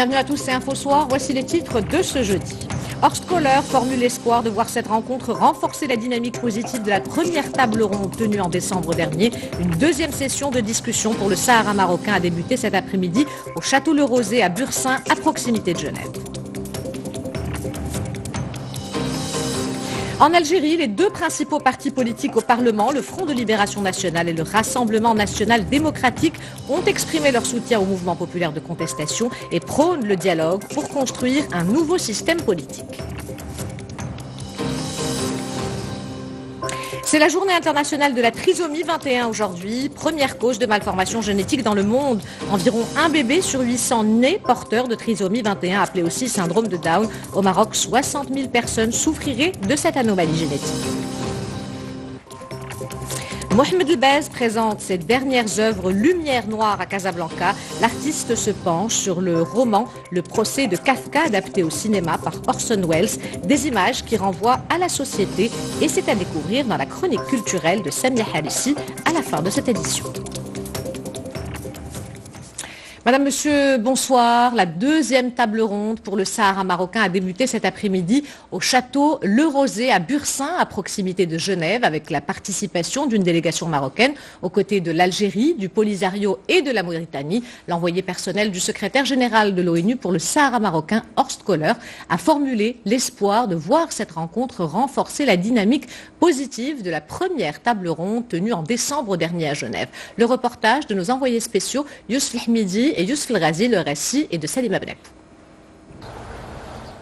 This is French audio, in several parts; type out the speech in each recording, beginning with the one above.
Bienvenue à tous, c'est Info Soir. Voici les titres de ce jeudi. Horst Köhler formule l'espoir de voir cette rencontre renforcer la dynamique positive de la première table ronde tenue en décembre dernier. Une deuxième session de discussion pour le Sahara marocain a débuté cet après-midi au Château Le Rosé à Bursin, à proximité de Genève. En Algérie, les deux principaux partis politiques au Parlement, le Front de Libération Nationale et le Rassemblement National Démocratique, ont exprimé leur soutien au mouvement populaire de contestation et prônent le dialogue pour construire un nouveau système politique. C'est la journée internationale de la trisomie 21 aujourd'hui, première cause de malformation génétique dans le monde. Environ un bébé sur 800 nés porteurs de trisomie 21, appelé aussi syndrome de Down. Au Maroc, 60 000 personnes souffriraient de cette anomalie génétique. Mohamed El-Bez présente ses dernières œuvres Lumière noire à Casablanca. L'artiste se penche sur le roman Le procès de Kafka, adapté au cinéma par Orson Welles. Des images qui renvoient à la société, et c'est à découvrir dans la chronique culturelle de Samia Harissi à la fin de cette édition. Madame, Monsieur, bonsoir. La deuxième table ronde pour le Sahara marocain a débuté cet après-midi au château Le Rosé à Bursin, à proximité de Genève, avec la participation d'une délégation marocaine aux côtés de l'Algérie, du Polisario et de la Mauritanie. L'envoyé personnel du secrétaire général de l'ONU pour le Sahara marocain, Horst Köhler, a formulé l'espoir de voir cette rencontre renforcer la dynamique positive de la première table ronde tenue en décembre dernier à Genève. Le reportage de nos envoyés spéciaux, Youssef Hmidi et Youssef El-Ghazi, le récit est de Salim Abneb.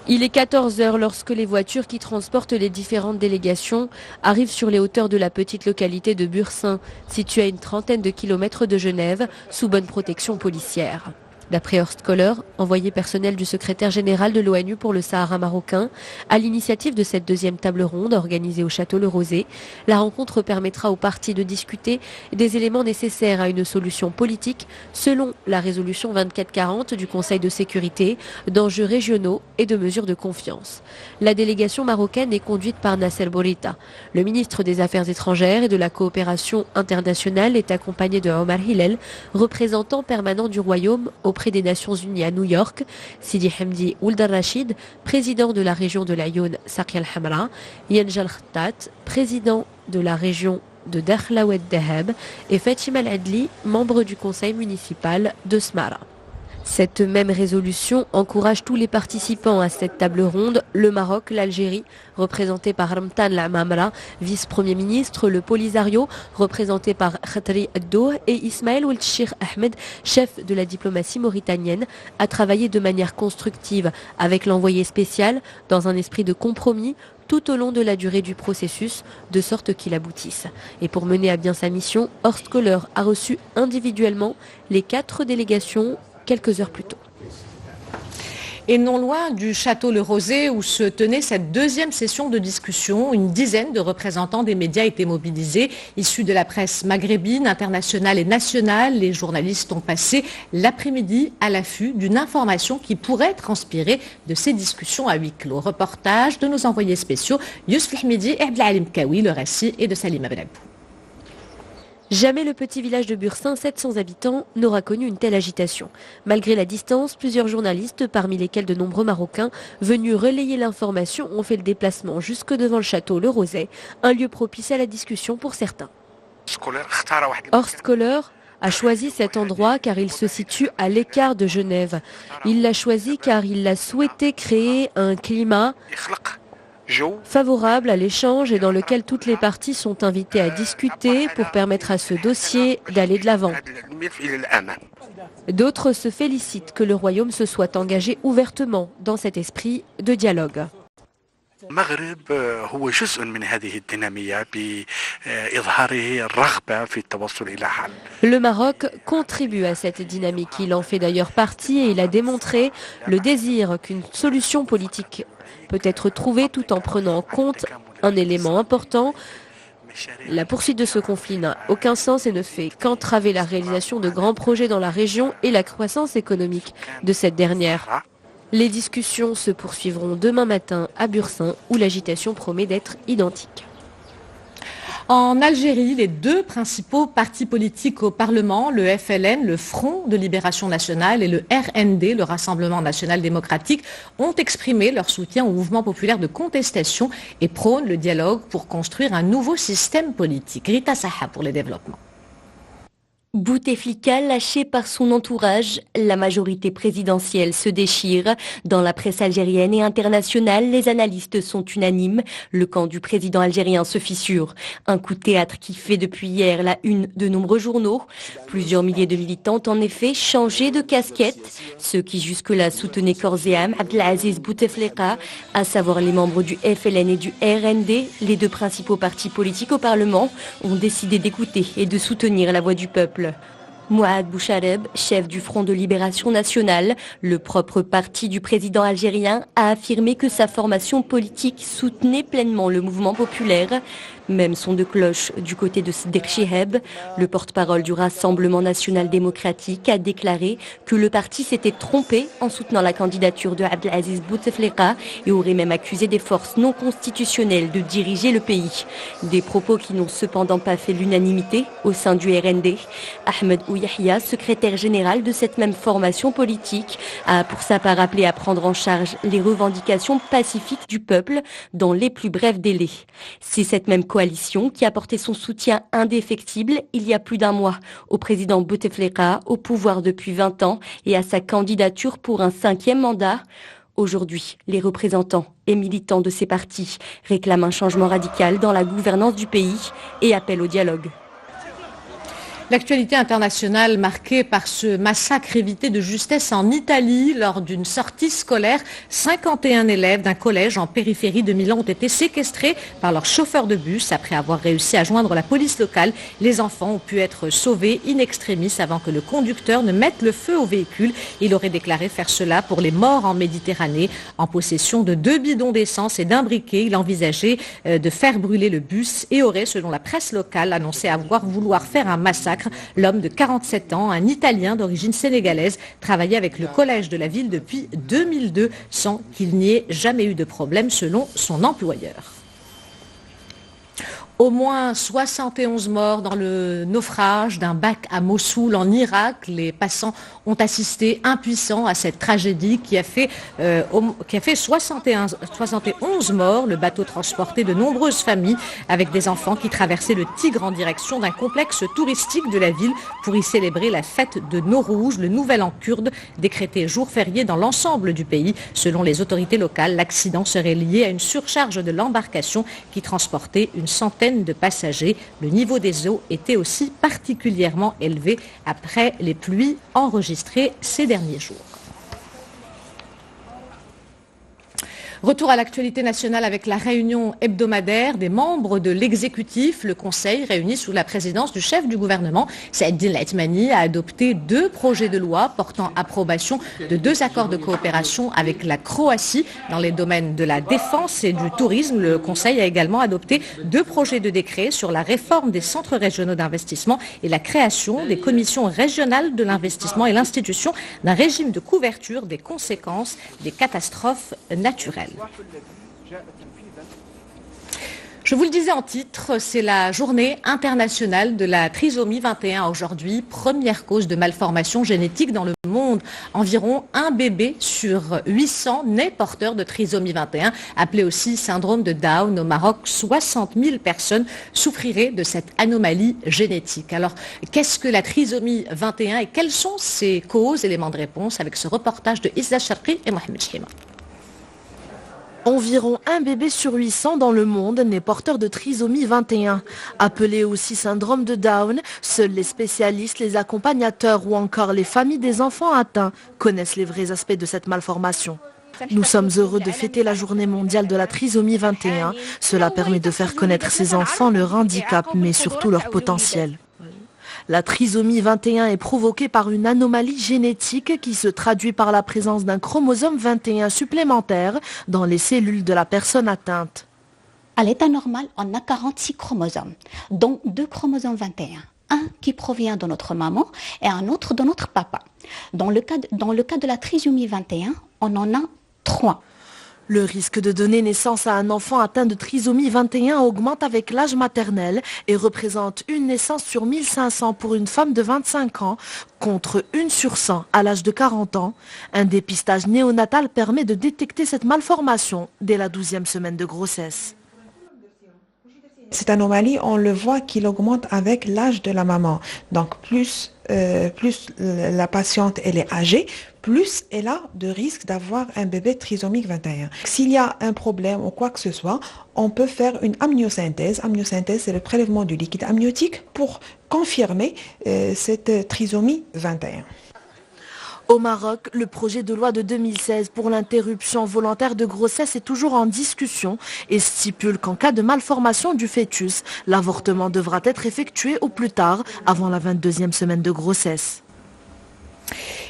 Il est 14h lorsque les voitures qui transportent les différentes délégations arrivent sur les hauteurs de la petite localité de Bursin, située à une trentaine de kilomètres de Genève, sous bonne protection policière. D'après Horst Köhler, envoyé personnel du secrétaire général de l'ONU pour le Sahara marocain, à l'initiative de cette deuxième table ronde organisée au Château Le Rosé, la rencontre permettra aux parties de discuter des éléments nécessaires à une solution politique selon la résolution 2440 du Conseil de sécurité, d'enjeux régionaux et de mesures de confiance. La délégation marocaine est conduite par Nasser Bourita. Le ministre des Affaires étrangères et de la coopération internationale est accompagné de Omar Hillel, représentant permanent du Royaume auprès des Nations Unies à New York, Sidi Hamdi Ould al-Rachid, président de la région de l'Ayoun Saqiya al-Hamra, Yanjal Khattat, président de la région de Dakhla Oued Dahab, et Fatima Al-Adli, membre du conseil municipal de Smara. Cette même résolution encourage tous les participants à cette table ronde, le Maroc, l'Algérie, représenté par Ramtan Lamamra, vice-premier ministre, le Polisario, représenté par Khatri Addo, et Ismaël Ould Cheikh Ahmed, chef de la diplomatie mauritanienne, à travailler de manière constructive avec l'envoyé spécial, dans un esprit de compromis, tout au long de la durée du processus, de sorte qu'il aboutisse. Et pour mener à bien sa mission, Horst Köhler a reçu individuellement les 4 délégations quelques heures plus tôt. Et non loin du château Le Rosé où se tenait cette deuxième session de discussion, une dizaine de représentants des médias étaient mobilisés, issus de la presse maghrébine, internationale et nationale. Les journalistes ont passé l'après-midi à l'affût d'une information qui pourrait transpirer de ces discussions à huis clos. Reportage de nos envoyés spéciaux, Youssef Hmidi et Abdelalim Kawi, le récit est de Salim Abneb. Jamais le petit village de Bursin, 700 habitants, n'aura connu une telle agitation. Malgré la distance, plusieurs journalistes, parmi lesquels de nombreux Marocains, venus relayer l'information, ont fait le déplacement jusque devant le château Le Rosé, un lieu propice à la discussion pour certains. Horst Köhler a choisi cet endroit car il se situe à l'écart de Genève. Il l'a choisi car il a souhaité créer un climat favorable à l'échange et dans lequel toutes les parties sont invitées à discuter pour permettre à ce dossier d'aller de l'avant. D'autres se félicitent que le Royaume se soit engagé ouvertement dans cet esprit de dialogue. Le Maroc contribue à cette dynamique. Il en fait d'ailleurs partie et il a démontré le désir qu'une solution politique peut être trouvée tout en prenant en compte un élément important. La poursuite de ce conflit n'a aucun sens et ne fait qu'entraver la réalisation de grands projets dans la région et la croissance économique de cette dernière. Les discussions se poursuivront demain matin à Bursin où l'agitation promet d'être identique. En Algérie, les deux principaux partis politiques au Parlement, le FLN, le Front de Libération Nationale, et le RND, le Rassemblement National Démocratique, ont exprimé leur soutien au mouvement populaire de contestation et prônent le dialogue pour construire un nouveau système politique. Rita Saha pour les développements. Bouteflika lâché par son entourage, la majorité présidentielle se déchire. Dans la presse algérienne et internationale, les analystes sont unanimes. Le camp du président algérien se fissure. Un coup de théâtre qui fait depuis hier la une de nombreux journaux. Plusieurs milliers de militants ont en effet changé de casquette. Ceux qui jusque-là soutenaient corps et âme Abdelaziz Bouteflika, à savoir les membres du FLN et du RND, les deux principaux partis politiques au Parlement, ont décidé d'écouter et de soutenir la voix du peuple. Mouad Bouchareb, chef du Front de Libération Nationale, le propre parti du président algérien, a affirmé que sa formation politique soutenait pleinement le mouvement populaire. Même son de cloche du côté de Sder Chiheb, le porte-parole du Rassemblement National Démocratique, a déclaré que le parti s'était trompé en soutenant la candidature de Abdelaziz Bouteflika et aurait même accusé des forces non constitutionnelles de diriger le pays. Des propos qui n'ont cependant pas fait l'unanimité au sein du RND. Ahmed Ouyahia, secrétaire général de cette même formation politique, a pour sa part appelé à prendre en charge les revendications pacifiques du peuple dans les plus brefs délais. C'est cette même coalition qui a apporté son soutien indéfectible il y a plus d'un mois au président Bouteflika, au pouvoir depuis 20 ans, et à sa candidature pour un 5e mandat. Aujourd'hui, les représentants et militants de ces partis réclament un changement radical dans la gouvernance du pays et appellent au dialogue. L'actualité internationale marquée par ce massacre évité de justesse en Italie lors d'une sortie scolaire. 51 élèves d'un collège en périphérie de Milan ont été séquestrés par leur chauffeur de bus. Après avoir réussi à joindre la police locale, les enfants ont pu être sauvés in extremis avant que le conducteur ne mette le feu au véhicule. Il aurait déclaré faire cela pour les morts en Méditerranée. En possession de 2 bidons d'essence et d'un briquet, il envisageait de faire brûler le bus et aurait, selon la presse locale, annoncé vouloir faire un massacre. L'homme de 47 ans, un Italien d'origine sénégalaise, travaillait avec le collège de la ville depuis 2002 sans qu'il n'y ait jamais eu de problème selon son employeur. Au moins 71 morts dans le naufrage d'un bac à Mossoul en Irak. Les passants ont assisté impuissants à cette tragédie qui a fait 71 morts. Le bateau transportait de nombreuses familles avec des enfants qui traversaient le Tigre en direction d'un complexe touristique de la ville pour y célébrer la fête de Nowrouj, le nouvel an kurde, décrété jour férié dans l'ensemble du pays. Selon les autorités locales, l'accident serait lié à une surcharge de l'embarcation qui transportait une centaine de passagers. Le niveau des eaux était aussi particulièrement élevé après les pluies enregistrées ces derniers jours. Retour à l'actualité nationale avec la réunion hebdomadaire des membres de l'exécutif. Le Conseil, réuni sous la présidence du chef du gouvernement, Saad El Athmani, a adopté 2 projets de loi portant approbation de 2 accords de coopération avec la Croatie dans les domaines de la défense et du tourisme. Le Conseil a également adopté 2 projets de décret sur la réforme des centres régionaux d'investissement et la création des commissions régionales de l'investissement et l'institution d'un régime de couverture des conséquences des catastrophes naturelles. Je vous le disais en titre, c'est la journée internationale de la trisomie 21 aujourd'hui, première cause de malformation génétique dans le monde. Environ un bébé sur 800 naît porteur de trisomie 21, appelé aussi syndrome de Down. Au Maroc, 60 000 personnes souffriraient de cette anomalie génétique. Alors, qu'est-ce que la trisomie 21 et quelles sont ses causes? Éléments de réponse avec ce reportage de Issa Sharqi et Mohamed Chima. Environ un bébé sur 800 dans le monde naît porteur de trisomie 21. Appelé aussi syndrome de Down, seuls les spécialistes, les accompagnateurs ou encore les familles des enfants atteints connaissent les vrais aspects de cette malformation. Nous sommes heureux de fêter la journée mondiale de la trisomie 21. Cela permet de faire connaître ces enfants, leur handicap, mais surtout leur potentiel. La trisomie 21 est provoquée par une anomalie génétique qui se traduit par la présence d'un chromosome 21 supplémentaire dans les cellules de la personne atteinte. À l'état normal, on a 46 chromosomes, dont 2 chromosomes 21. Un qui provient de notre maman et un autre de notre papa. Dans le cas de la trisomie 21, on en a 3. Le risque de donner naissance à un enfant atteint de trisomie 21 augmente avec l'âge maternel et représente une naissance sur 1500 pour une femme de 25 ans contre 1 sur 100 à l'âge de 40 ans. Un dépistage néonatal permet de détecter cette malformation dès la 12e semaine de grossesse. Cette anomalie, on le voit qu'il augmente avec l'âge de la maman. Donc plus la patiente elle est âgée, plus elle a de risques d'avoir un bébé trisomique 21. S'il y a un problème ou quoi que ce soit, on peut faire une amniosynthèse. Amniosynthèse, c'est le prélèvement du liquide amniotique pour confirmer cette trisomie 21. Au Maroc, le projet de loi de 2016 pour l'interruption volontaire de grossesse est toujours en discussion et stipule qu'en cas de malformation du fœtus, l'avortement devra être effectué au plus tard avant la 22e semaine de grossesse.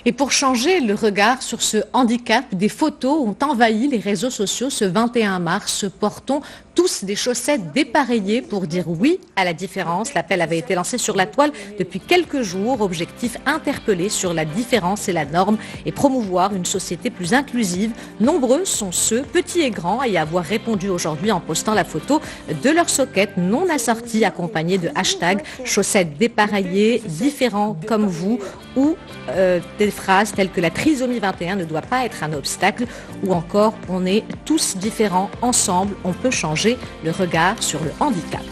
Et pour changer le regard sur ce handicap, des photos ont envahi les réseaux sociaux ce 21 mars. Portons tous des chaussettes dépareillées pour dire oui à la différence. L'appel avait été lancé sur la toile depuis quelques jours. Objectif interpeller sur la différence et la norme et promouvoir une société plus inclusive. Nombreux sont ceux, petits et grands, à y avoir répondu aujourd'hui en postant la photo de leur socket non assortie accompagnée de hashtag chaussettes dépareillées, différents comme vous ou des phrases telles que la trisomie 21 ne doit pas être un obstacle ou encore on est tous différents ensemble, on peut changer le regard sur le handicap.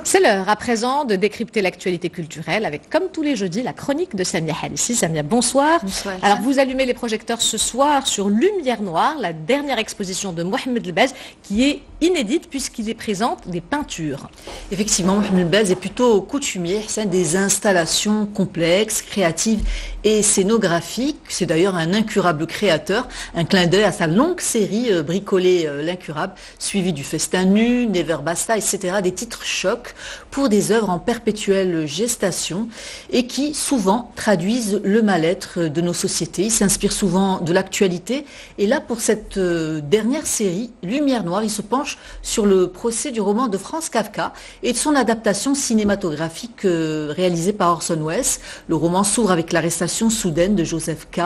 C'est l'heure à présent de décrypter l'actualité culturelle avec, comme tous les jeudis, la chronique de Samia Halissi. Samia, bonsoir. Bonsoir. Alors, vous allumez les projecteurs ce soir sur Lumière Noire, la dernière exposition de Mohamed Elbaz, qui est inédite puisqu'il y présente des peintures. Effectivement, Mohamed Elbaz est plutôt coutumier, c'est des installations complexes, créatives et scénographiques. C'est d'ailleurs un incurable créateur, un clin d'œil à sa longue série Bricoler l'incurable, suivie du Festin nu, Never Basta, etc. Des titres choc pour des œuvres en perpétuelle gestation et qui souvent traduisent le mal-être de nos sociétés. Il s'inspire souvent de l'actualité et là pour cette dernière série, Lumière Noire, il se penche sur le procès du roman de Franz Kafka et de son adaptation cinématographique réalisée par Orson Welles. Le roman s'ouvre avec l'arrestation soudaine de Joseph K.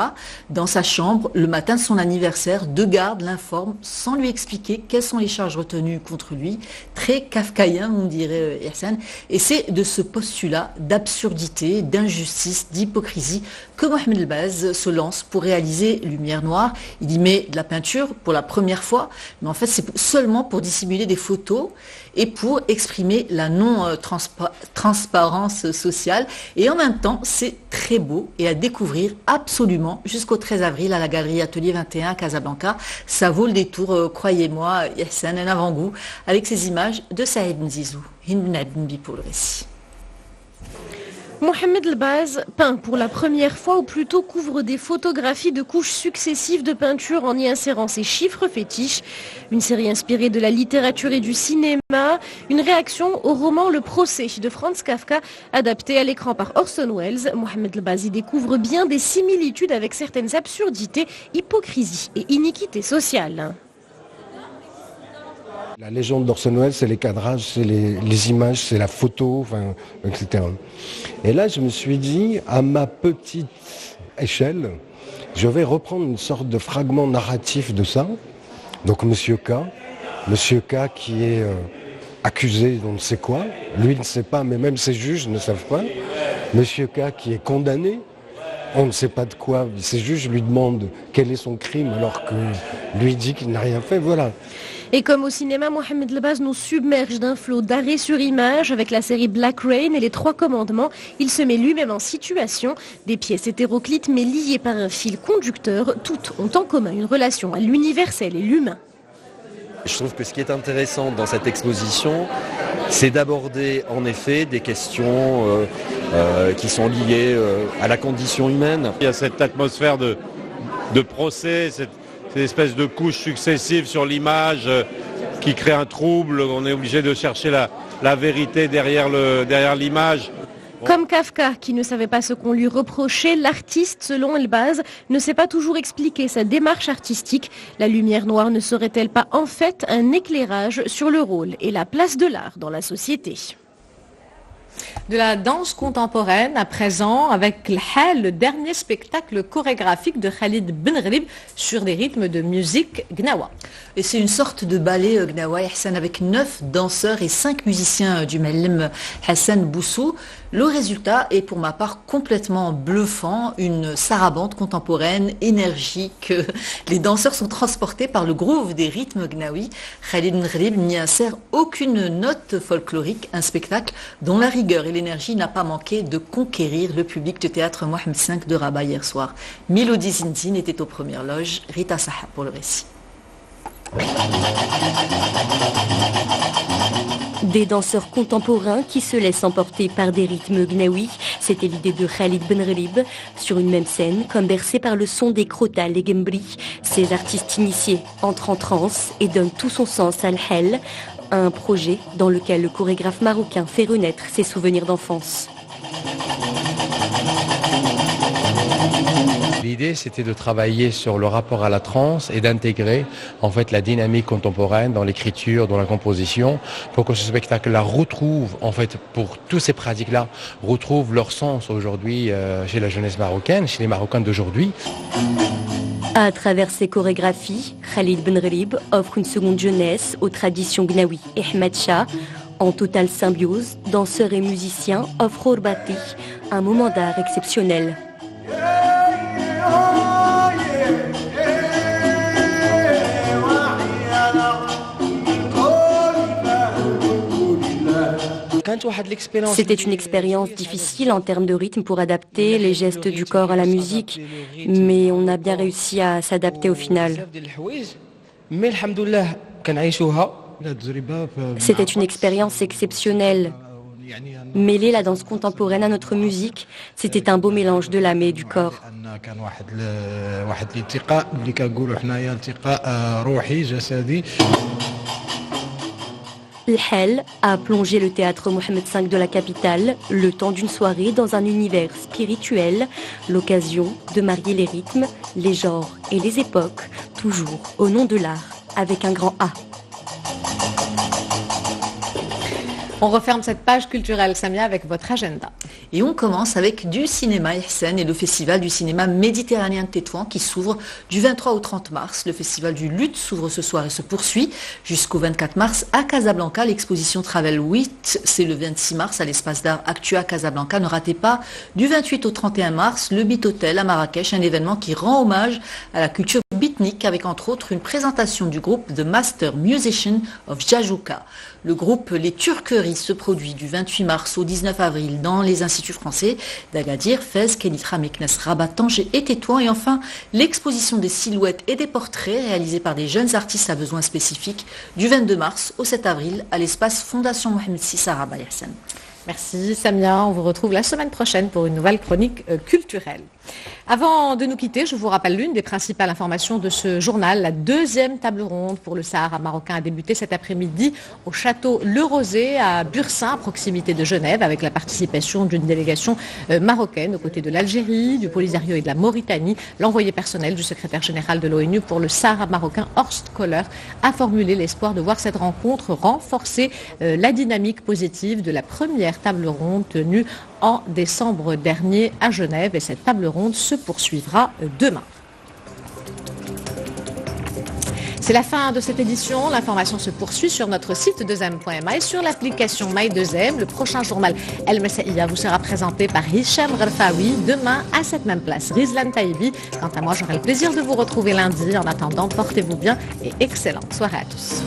dans sa chambre le matin de son anniversaire. Deux gardes l'informent sans lui expliquer quelles sont les charges retenues contre lui. Très kafkaïen, on dirait Hassan. Et c'est de ce postulat d'absurdité, d'injustice, d'hypocrisie que Mohamed Elbaz se lance pour réaliser Lumière Noire. Il y met de la peinture pour la première fois, mais en fait c'est seulement pour dissimuler des photos et pour exprimer la non-transparence sociale. Et en même temps, c'est très beau et à découvrir absolument jusqu'au 13 avril à la Galerie Atelier 21 à Casablanca. Ça vaut le détour, croyez-moi, c'est un avant-goût avec ces images de Saïd Nzizou. Hind Nadnbi pour le récit. Mohamed Elbaz peint pour la première fois ou plutôt couvre des photographies de couches successives de peinture en y insérant ses chiffres fétiches. Une série inspirée de la littérature et du cinéma. Une réaction au roman Le procès de Franz Kafka adapté à l'écran par Orson Welles. Mohamed Elbaz y découvre bien des similitudes avec certaines absurdités, hypocrisie et iniquité sociale. La légende d'Orson Welles, c'est les cadrages, c'est les images, c'est la photo, etc. Et là, je me suis dit, à ma petite échelle, je vais reprendre une sorte de fragment narratif de ça. Donc Monsieur K qui est accusé d'on ne sait quoi, lui ne sait pas, mais même ses juges ne savent pas. Monsieur K qui est condamné, on ne sait pas de quoi, ses juges lui demandent quel est son crime alors que lui dit qu'il n'a rien fait, voilà. Et comme au cinéma, Mohamed Elbaz nous submerge d'un flot d'arrêt sur image avec la série Black Rain et les Trois Commandements. Il se met lui-même en situation. Des pièces hétéroclites mais liées par un fil conducteur, toutes ont en commun une relation à l'universel et l'humain. Je trouve que ce qui est intéressant dans cette exposition, c'est d'aborder en effet des questions qui sont liées à la condition humaine. Il y a cette atmosphère de procès, cette espèce de couches successives sur l'image qui crée un trouble. On est obligé de chercher la vérité derrière l'image. Comme Kafka, qui ne savait pas ce qu'on lui reprochait, l'artiste, selon Elbaz, ne sait pas toujours expliquer sa démarche artistique. La lumière noire ne serait-elle pas en fait un éclairage sur le rôle et la place de l'art dans la société ? De la danse contemporaine à présent avec l'Hal, le dernier spectacle chorégraphique de Khalid Benrib sur des rythmes de musique gnawa. Et c'est une sorte de ballet gnawa Hassan avec 9 danseurs et 5 musiciens du Mellem Hassan Boussou. Le résultat est pour ma part complètement bluffant, une sarabande contemporaine énergique. Les danseurs sont transportés par le groove des rythmes gnawi. Khalid Benrib n'y insère aucune note folklorique, un spectacle dont la rigueur et l'énergie n'a pas manqué de conquérir le public du théâtre Mohamed V de Rabat hier soir. Milodi Zinzine était aux premières loges, Rita Saha pour le récit. Des danseurs contemporains qui se laissent emporter par des rythmes gnawi, c'était l'idée de Khalid Benrib. Sur une même scène, comme bercé par le son des krotal et gembri, ces artistes initiés entrent en transe et donnent tout son sens à l'Hel, un projet dans lequel le chorégraphe marocain fait renaître ses souvenirs d'enfance. L'idée, c'était de travailler sur le rapport à la transe et d'intégrer en fait la dynamique contemporaine dans l'écriture, dans la composition, pour que ce spectacle-là retrouve, en fait, pour toutes ces pratiques-là, retrouve leur sens aujourd'hui chez la jeunesse marocaine, chez les Marocains d'aujourd'hui. À travers ses chorégraphies, Khalid Benrib offre une seconde jeunesse aux traditions gnawi et Ahmed-Shah. En totale symbiose, danseurs et musiciens offrent au Rbati un moment d'art exceptionnel. C'était une expérience difficile en termes de rythme pour adapter les gestes du corps à la musique, mais on a bien réussi à s'adapter au final. C'était une expérience exceptionnelle. Mêler la danse contemporaine à notre musique, c'était un beau mélange de l'âme et du corps. L'Hel a plongé le théâtre Mohamed V de la capitale le temps d'une soirée dans un univers spirituel, l'occasion de marier les rythmes, les genres et les époques, toujours au nom de l'art, avec un grand A. On referme cette page culturelle, Samia, avec votre agenda. Et on commence avec du cinéma Ihsen et le festival du cinéma méditerranéen de Tétouan qui s'ouvre du 23 au 30 mars. Le festival du Luth s'ouvre ce soir et se poursuit jusqu'au 24 mars à Casablanca. L'exposition Travel 8, c'est le 26 mars à l'espace d'art Actua Casablanca. Ne ratez pas du 28 au 31 mars le Beat Hotel à Marrakech, un événement qui rend hommage à la culture beatnik avec entre autres une présentation du groupe The Master Musician of Jajouka. Le groupe Les Turqueries se produit du 28 mars au 19 avril dans les instituts français d'Agadir, Fès, Kenitra, Meknes, Rabat, Tanger et Tétouan. Et enfin, l'exposition des silhouettes et des portraits réalisés par des jeunes artistes à besoins spécifiques du 22 mars au 7 avril à l'espace Fondation Mohamed VI à Rabat Yassine. Merci Samia, on vous retrouve la semaine prochaine pour une nouvelle chronique culturelle. Avant de nous quitter, je vous rappelle l'une des principales informations de ce journal. La deuxième table ronde pour le Sahara marocain a débuté cet après-midi au château Le Rosé à Bursin, à proximité de Genève, avec la participation d'une délégation marocaine aux côtés de l'Algérie, du Polisario et de la Mauritanie. L'envoyé personnel du secrétaire général de l'ONU pour le Sahara marocain, Horst Kohler, a formulé l'espoir de voir cette rencontre renforcer la dynamique positive de la première table ronde tenue en décembre dernier à Genève, et cette table ronde se poursuivra demain. C'est la fin de cette édition. L'information se poursuit sur notre site 2m.ma et sur l'application My2M. Le prochain journal El Messaïa vous sera présenté par Hicham Rfaoui demain à cette même place. Rizlan Taïbi. Quant à moi, j'aurai le plaisir de vous retrouver lundi. En attendant, portez-vous bien et excellente soirée à tous.